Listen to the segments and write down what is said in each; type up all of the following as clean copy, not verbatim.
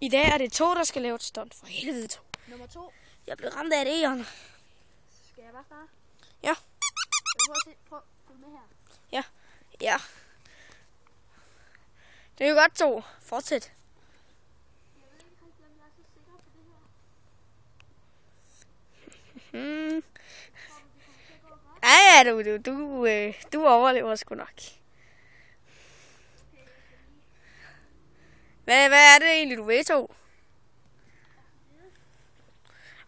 I dag er det To, der skal lave et stunt. For helvede, To. Nummer 2. Jeg blev ramt af et æren. Skal jeg bare starte? Ja. Prøv at følge med her. Ja. Ja. Det er jo godt, To. Fortsæt. Jeg ved ikke rigtig, om jeg er så sikker på det her. Hmm. Tror du, det kommer til at gå godt? Ja, du overlever sgu nok. Hvad er det egentlig, du ved, To?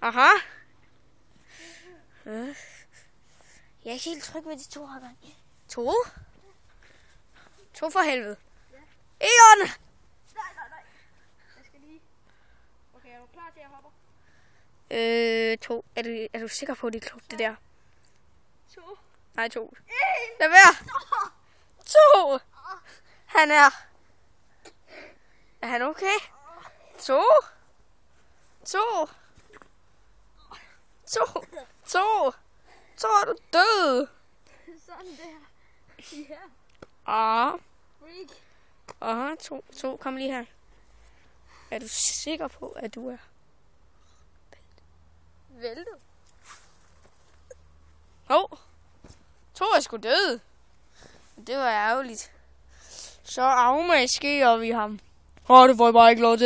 Aha. Jeg er ikke helt tryg ved de to her gang. To? To for helvede. Egon! Nej. Jeg skal lige... Okay, er du klar til at hoppe? To. Er du sikker på, at det er klogt, det der? 2. Nej, To. Lad være! To! Han er... Er han okay? To! To! To! To! Så er du død! Sådan der. Ja. Freak. Aha, To, kom lige her. Er du sikker på, at du er... Væltet. To er sgu død. Det var ærgerligt. Så afmaskerer vi ham. Det får jeg bare ikke lov til at